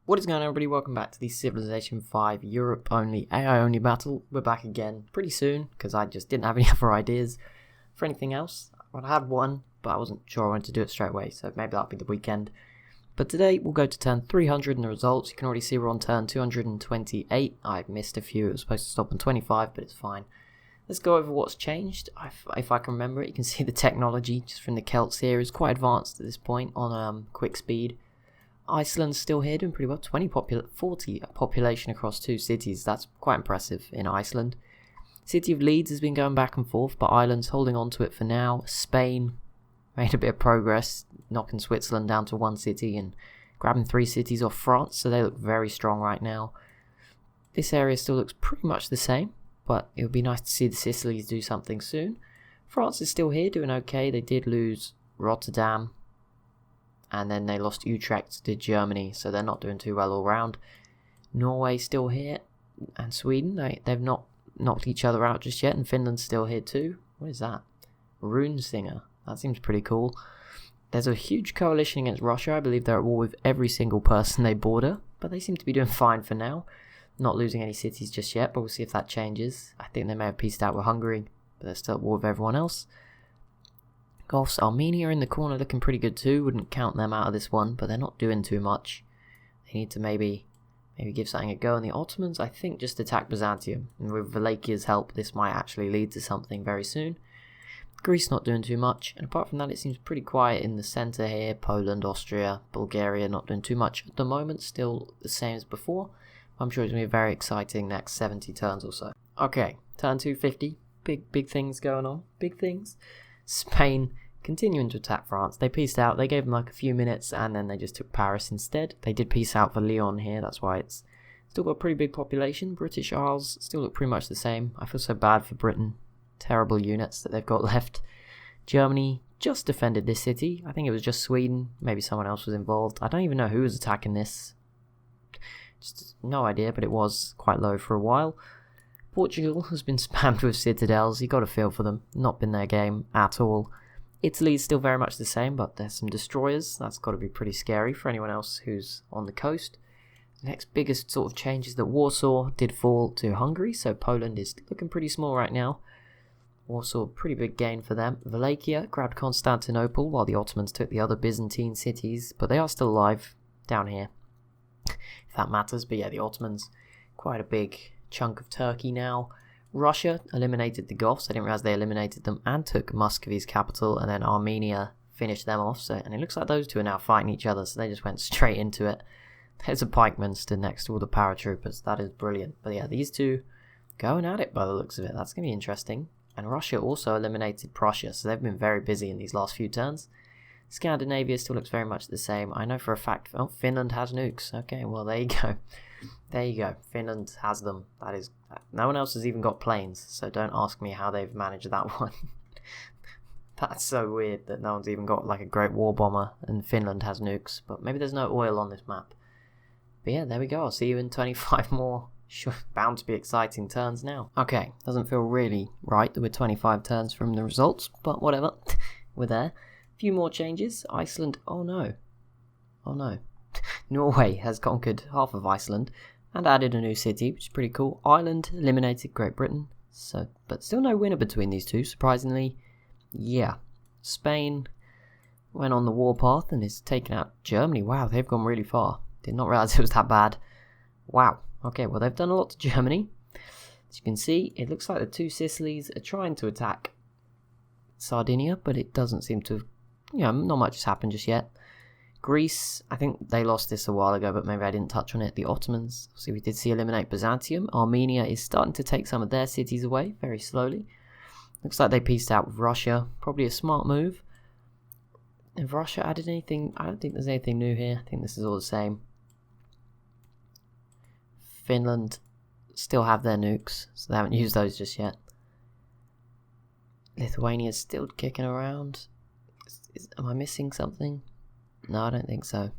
What is going on, everybody? Welcome back to the Civilization 5 Europe only, AI only battle. We're back again pretty soon because I just didn't have any other ideas for anything else. Well, I had one, but I wasn't sure I wanted to do it straight away, so maybe that'll be the weekend. But today we'll go to turn 300 in the results. You can already see we're on turn 228. I missed a few. It was supposed to stop on 25, but it's fine. Let's go over what's changed. If I can remember it, you can see the technology just from the Celts here is quite advanced at this point on quick speed. Iceland's still here doing pretty well, 40 population across 2 cities, that's quite impressive in Iceland. City of Leeds has been going back and forth, but Ireland's holding on to it for now. Spain made a bit of progress, knocking Switzerland down to 1 city and grabbing 3 cities off France, so they look very strong right now. This area still looks pretty much the same, but it would be nice to see the Sicilies do something soon. France is still here doing okay, they did lose Rotterdam, and then they lost Utrecht to Germany, so they're not doing too well all round. Norway still here, and Sweden, they've not knocked each other out just yet, and Finland's still here too. What is that? Rune Singer. That seems pretty cool. There's a huge coalition against Russia. I believe they're at war with every single person they border, but they seem to be doing fine for now. Not losing any cities just yet, but we'll see if that changes. I think they may have peaced out with Hungary, but they're still at war with everyone else. Goths, Armenia in the corner looking pretty good too. Wouldn't count them out of this one, but they're not doing too much. They need to maybe give something a go. And the Ottomans, I think, just attack Byzantium. And with Walachia's help, this might actually lead to something very soon. Greece not doing too much. And apart from that, it seems pretty quiet in the centre here. Poland, Austria, Bulgaria not doing too much at the moment. Still the same as before. I'm sure it's going to be very exciting next 70 turns or so. Okay, turn 250. Big things going on. Big things. Spain continuing to attack France. They peaced out. They gave them like a few minutes and then they just took Paris instead. They did peace out for Lyon here. That's why it's still got a pretty big population. British Isles still look pretty much the same. I feel so bad for Britain. Terrible units that they've got left. Germany just defended this city. I think it was just Sweden. Maybe someone else was involved. I don't even know who was attacking this. Just no idea, but it was quite low for a while. Portugal has been spammed with citadels. You got a feel for them. Not been their game at all. Italy's still very much the same, but there's some destroyers. That's got to be pretty scary for anyone else who's on the coast. The next biggest sort of change is that Warsaw did fall to Hungary, so Poland is looking pretty small right now. Warsaw, pretty big gain for them. Wallachia grabbed Constantinople while the Ottomans took the other Byzantine cities, but they are still alive down here, if that matters. But yeah, the Ottomans, quite a big chunk of Turkey now. Russia eliminated the Goths. I didn't realize they eliminated them, and took Muscovy's capital, and then Armenia finished them off. So, and it looks like those two are now fighting each other, so they just went straight into it. There's a pikeman stood next to all the paratroopers. That is brilliant. But yeah, these two going at it by the looks of it. That's going to be interesting. And Russia also eliminated Prussia, so they've been very busy in these last few turns. Scandinavia still looks very much the same. I know for a fact, oh, Finland has nukes. Okay, well, there you go. There you go. Finland has them. That is, no one else has even got planes, so don't ask me how they've managed that one. That's so weird that no one's even got like a great war bomber and Finland has nukes, but maybe there's no oil on this map. But yeah, there we go. I'll see you in 25 more. Sure, bound to be exciting turns now. Okay, doesn't feel really right that we're 25 turns from the results, but whatever. We're there. A few more changes. Iceland, oh no. Norway has conquered half of Iceland and added a new city, which is pretty cool. Ireland eliminated Great Britain, so but still no winner between these two, surprisingly. Yeah. Spain went on the warpath and is taking out Germany. Wow, they've gone really far. Did not realize it was that bad. Wow. Okay, well, they've done a lot to Germany. As you can see, it looks like the 2 Sicilies are trying to attack Sardinia, but it doesn't seem to, not much has happened just yet. Greece, I think they lost this a while ago, but maybe I didn't touch on it. The Ottomans, we did see eliminate Byzantium. Armenia is starting to take some of their cities away, very slowly. Looks like they peaced out with Russia. Probably a smart move. Have Russia added anything? I don't think there's anything new here. I think this is all the same. Finland still have their nukes, so they haven't used those just yet. Lithuania's still kicking around. Am I missing something? No, I don't think so.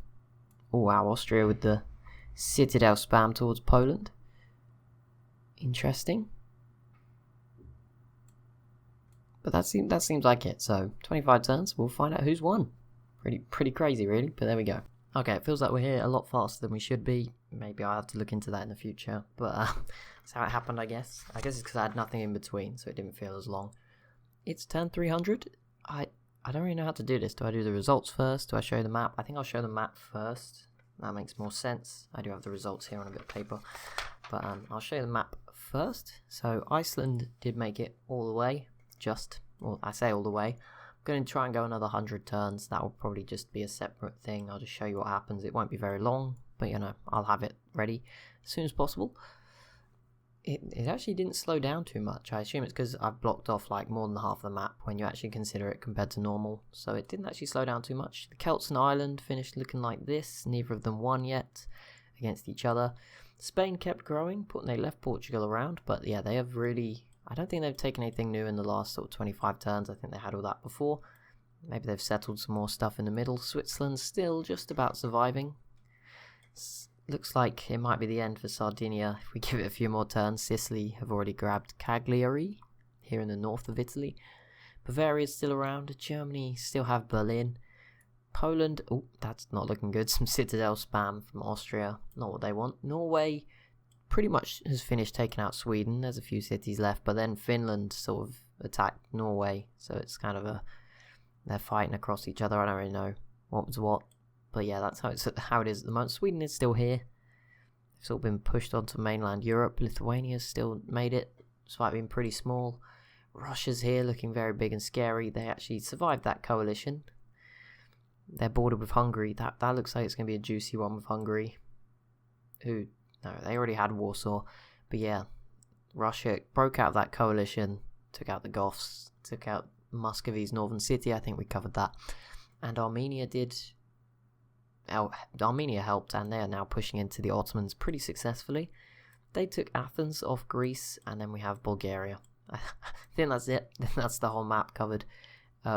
Oh wow, Austria with the citadel spam towards Poland. Interesting. But that seems like it. So 25 turns, we'll find out who's won. Pretty crazy really, but there we go. Okay, it feels like we're here a lot faster than we should be. Maybe I'll have to look into that in the future, but that's how it happened, I guess. I guess it's because I had nothing in between, so it didn't feel as long. It's turn 300. I don't really know how to do this. Do I do the results first? Do I show the map? I think I'll show the map first. That makes more sense. I do have the results here on a bit of paper, but I'll show you the map first. So Iceland did make it all the way. Well, I say all the way. I'm going to try and go another 100 turns. That will probably just be a separate thing. I'll just show you what happens. It won't be very long, but you know, I'll have it ready as soon as possible. It actually didn't slow down too much. I assume it's because I've blocked off like more than half the map when you actually consider it compared to normal. So it didn't actually slow down too much. The Celts and Ireland finished looking like this. Neither of them won yet against each other. Spain kept growing, they left Portugal around, but yeah, they have really... I don't think they've taken anything new in the last sort of 25 turns. I think they had all that before. Maybe they've settled some more stuff in the middle. Switzerland's still just about surviving. Looks like it might be the end for Sardinia if we give it a few more turns. Sicily have already grabbed Cagliari here in the north of Italy. Bavaria's still around. Germany still have Berlin. Poland, oh, that's not looking good. Some Citadel spam from Austria. Not what they want. Norway pretty much has finished taking out Sweden. There's a few cities left, but then Finland sort of attacked Norway. So it's kind of they're fighting across each other. I don't really know what was what. But yeah, that's how it is at the moment. Sweden is still here. It's all been pushed onto mainland Europe. Lithuania's still made it, despite being pretty small. Russia's here, looking very big and scary. They actually survived that coalition. They're bordered with Hungary. That looks like it's going to be a juicy one with Hungary. No, they already had Warsaw. But yeah, Russia broke out of that coalition, took out the Goths, took out Muscovy's northern city. I think we covered that. And Armenia did... Armenia helped, and they are now pushing into the Ottomans pretty successfully. They took Athens off Greece, and then we have Bulgaria. I think that's it. That's the whole map covered.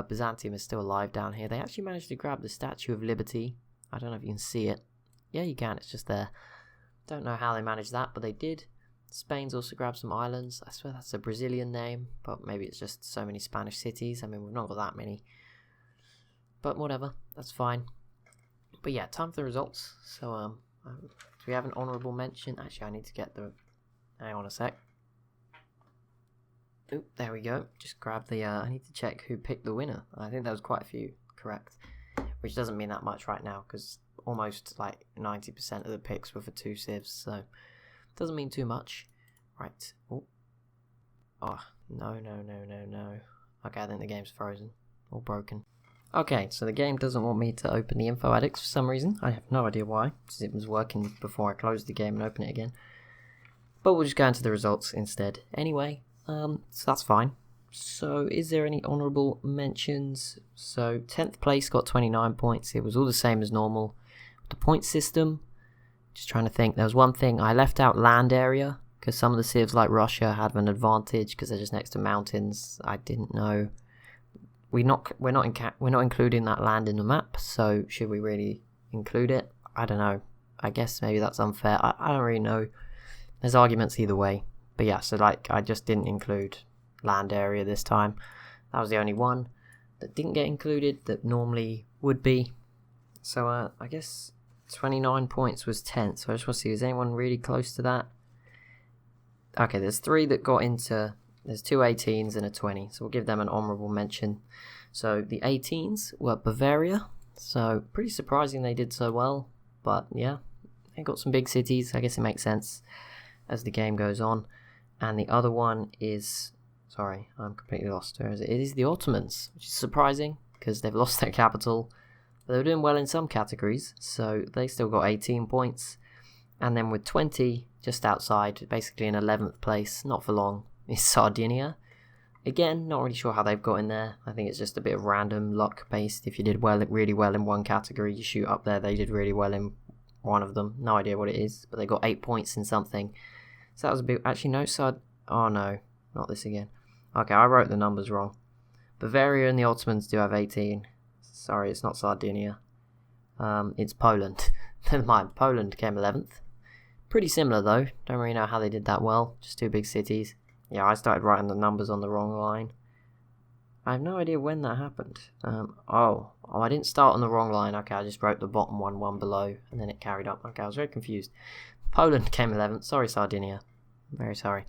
Byzantium is still alive down here. They actually managed to grab the Statue of Liberty. I don't know if you can see it. Yeah, you can. It's just there. Don't know how they managed that, but they did. Spain's also grabbed some islands. I swear that's a Brazilian name, but maybe it's just so many Spanish cities. I mean, we've not got that many. But whatever. That's fine. But yeah, time for the results. So, do we have an honourable mention? Actually, I need to get the... Hang on a sec. Oop, there we go. Just grab the... I need to check who picked the winner. I think there was quite a few correct. Which doesn't mean that much right now, because almost like 90% of the picks were for 2 civs, so... Doesn't mean too much. Right. Oh, no. Okay, I think the game's frozen. Or broken. Okay, so the game doesn't want me to open the info addicts for some reason. I have no idea why, because it was working before I closed the game and opened it again. But we'll just go into the results instead. Anyway, so that's fine. So, is there any honourable mentions? So, 10th place got 29 points. It was all the same as normal. The point system, just trying to think. There was one thing, I left out land area, because some of the civs like Russia had an advantage, because they're just next to mountains. I didn't know. We're not including that land in the map, so should we really include it? I don't know. I guess maybe that's unfair. I don't really know. There's arguments either way. But yeah, so like I just didn't include land area this time. That was the only one that didn't get included that normally would be. So I guess 29 points was 10th. So I just want to see, is anyone really close to that? Okay, there's 3 that got into... There's 2 18s and a 20, so we'll give them an honourable mention. So the 18s were Bavaria, so pretty surprising they did so well, but yeah, they got some big cities, I guess it makes sense as the game goes on. And the other one is, sorry, I'm completely lost, where is it? It is the Ottomans, which is surprising, because they've lost their capital, but they were doing well in some categories, so they still got 18 points. And then with 20, just outside, basically in 11th place, not for long, is Sardinia. Again, not really sure how they've got in there. I think it's just a bit of random luck based. If you did really well in one category, you shoot up there. They did really well in one of them. No idea what it is, but they got 8 points in something. So that was a bit... Actually, no, oh no, not this again. Okay, I wrote the numbers wrong. Bavaria and the Ottomans do have 18. Sorry, it's not Sardinia. It's Poland. Never mind, Poland came 11th. Pretty similar though. Don't really know how they did that well. Just 2 big cities. Yeah, I started writing the numbers on the wrong line. I have no idea when that happened. Oh, I didn't start on the wrong line. Okay, I just wrote the bottom one below, and then it carried up. Okay, I was very confused. Poland came 11th. Sorry, Sardinia. Very sorry.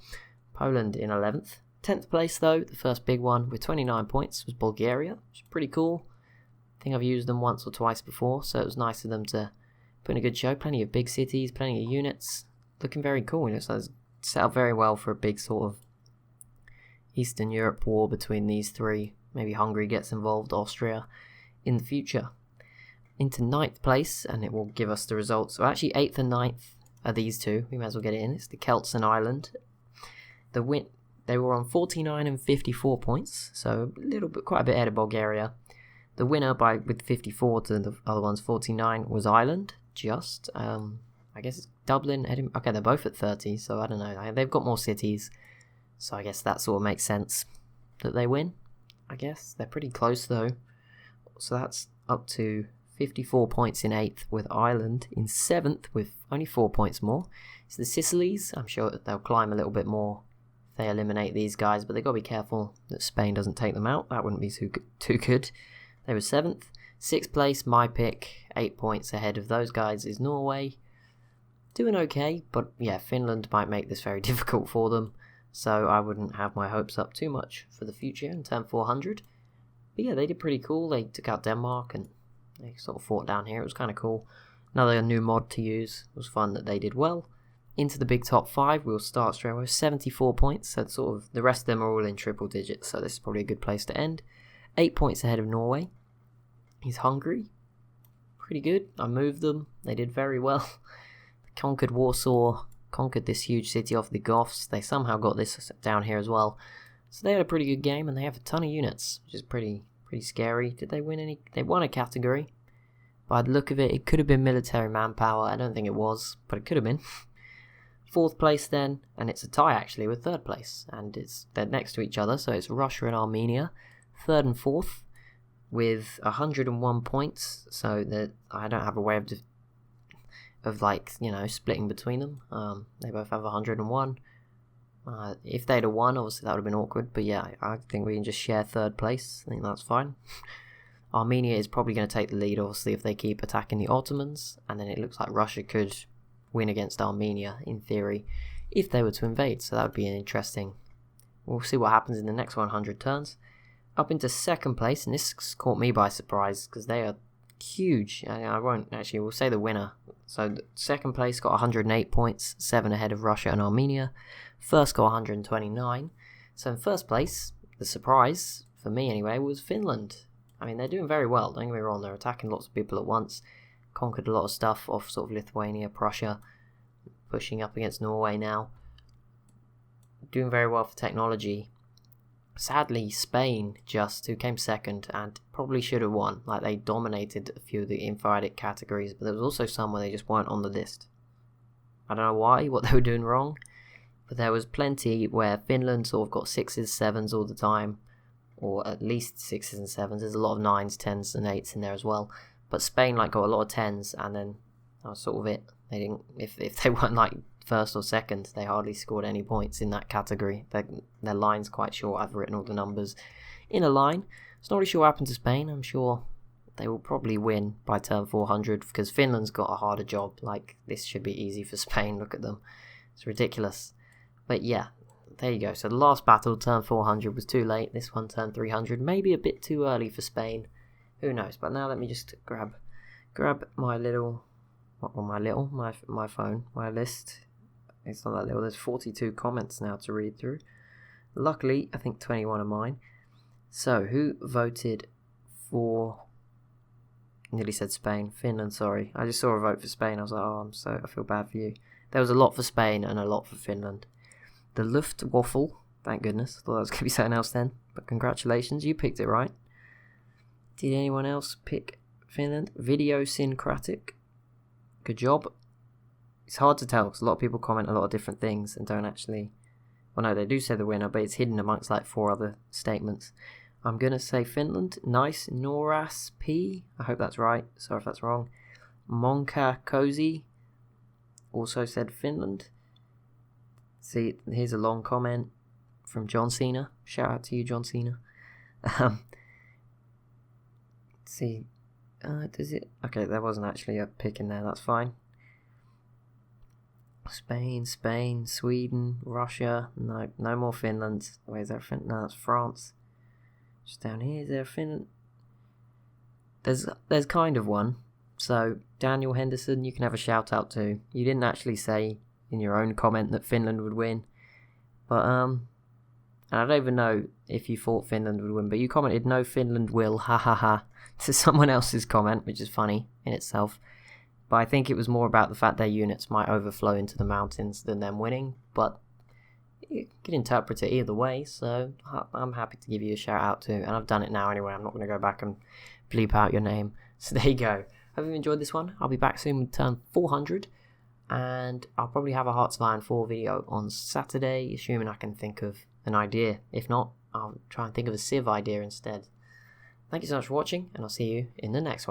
Poland in 11th. 10th place, though, the first big one with 29 points was Bulgaria, which is pretty cool. I think I've used them once or twice before, so it was nice of them to put in a good show. Plenty of big cities, plenty of units. Looking very cool. It looks like it's set up very well for a big sort of Eastern Europe war between these three. Maybe Hungary gets involved, Austria, in the future. Into 9th place, and it will give us the results. So actually 8th and 9th are these two. We may as well get it in. It's the Celts and Ireland. They were on 49 and 54 points, so quite a bit ahead of Bulgaria. The winner with 54 to the other one's 49 was Ireland. I guess it's Dublin, Edinburgh. Okay, they're both at 30, so I don't know. They've got more cities, so I guess that sort of makes sense that they win. I guess they're pretty close though. So that's up to 54 points in 8th, with Ireland in 7th with only 4 points more. It's the Sicilies. I'm sure that they'll climb a little bit more if they eliminate these guys, but they've got to be careful that Spain doesn't take them out. That wouldn't be too good. They were 7th. 6th place, my pick, 8 points ahead of those guys, is Norway. Doing okay, but yeah, Finland might make this very difficult for them, so I wouldn't have my hopes up too much for the future in turn 400. But yeah, they did pretty cool. They took out Denmark and they sort of fought down here. It was kind of cool. Another new mod to use. It was fun that they did well. Into the big top 5, we'll start straight away with 74 points. So sort of the rest of them are all in triple digits, so this is probably a good place to end. 8 points ahead of Norway is Hungary. Pretty good. I moved them. They did very well. They conquered Warsaw, conquered this huge city off the Goths. They somehow got this down here as well. So they had a pretty good game, and they have a ton of units, which is pretty scary. Did they win any? They won a category. By the look of it, it could have been military manpower. I don't think it was, but it could have been. 4th place then, and it's a tie actually with 3rd place, and they're next to each other, so it's Russia and Armenia, 3rd and 4th, with 101 points, so that I don't have a way of like, you know, splitting between them. They both have 101. If they'd have won, obviously that would have been awkward, but yeah, I think we can just share 3rd place. I think that's fine. Armenia is probably going to take the lead, obviously, if they keep attacking the Ottomans, and then it looks like Russia could win against Armenia, in theory, if they were to invade, so that would be an interesting. We'll see what happens in the next 100 turns. Up into 2nd place, and this caught me by surprise, because they are huge. I won't actually, we'll say the winner. So 2nd place got 108 points, 7 ahead of Russia and Armenia. First got 129. So in 1st place, the surprise, for me anyway, was Finland. I mean, they're doing very well, don't get me wrong, they're attacking lots of people at once. Conquered a lot of stuff off sort of Lithuania, Prussia, pushing up against Norway now. Doing very well for technology. Sadly, Spain who came 2nd and probably should have won. Like, they dominated a few of the info-edit categories, but there was also some where they just weren't on the list. I don't know why, what they were doing wrong, but there was plenty where Finland sort of got 6s, 7s all the time, or at least 6s and 7s. There's a lot of 9s, 10s and 8s in there as well. But Spain got a lot of 10s, and then that was sort of it. They didn't, if they weren't 1st or 2nd, they hardly scored any points in that category. Their line's quite short. I've written all the numbers in a line. It's not really sure what happened to Spain. I'm sure they will probably win by turn 400, because Finland's got a harder job. Like, this should be easy for Spain. Look at them. It's ridiculous. But yeah, there you go. So the last battle, turn 400, was too late. This one, turn 300, maybe a bit too early for Spain. Who knows? But now let me just grab my my phone, my list. It's not that little. There's 42 comments now to read through. Luckily, I think 21 are mine. So, who voted for? Nearly said Spain, Finland. Sorry, I just saw a vote for Spain. I was like, I feel bad for you. There was a lot for Spain and a lot for Finland. The Luftwaffe. Thank goodness. I thought that was gonna be something else then. But congratulations, you picked it right. Did anyone else pick Finland? Videosyncratic. Good job. It's hard to tell because a lot of people comment a lot of different things and don't actually. Well, no, they do say the winner, but it's hidden amongst like 4 other statements. I'm going to say Finland. Nice. Noras P. I hope that's right. Sorry if that's wrong. Monka Cozy also said Finland. See, here's a long comment from John Cena. Shout out to you, John Cena. Let's see. Does it? Okay, there wasn't actually a pick in there. That's fine. Spain, Sweden, Russia. No, no more Finland. Where's there Finland? No, that's France. Just down here, is there Finland? There's kind of one. So Daniel Henderson, you can have a shout out to. You didn't actually say in your own comment that Finland would win, but and I don't even know if you thought Finland would win, but you commented no, Finland will, ha ha ha, to someone else's comment, which is funny in itself. But I think it was more about the fact their units might overflow into the mountains than them winning, but you can interpret it either way, so I'm happy to give you a shout out to, and I've done it now anyway. I'm not going to go back and bleep out your name. So there you go. Hope you enjoyed this one. I'll be back soon with turn 400, and I'll probably have a Hearts of Iron 4 video on Saturday, assuming I can think of an idea. If not, I'll try and think of a Civ idea instead. Thank you so much for watching, and I'll see you in the next one.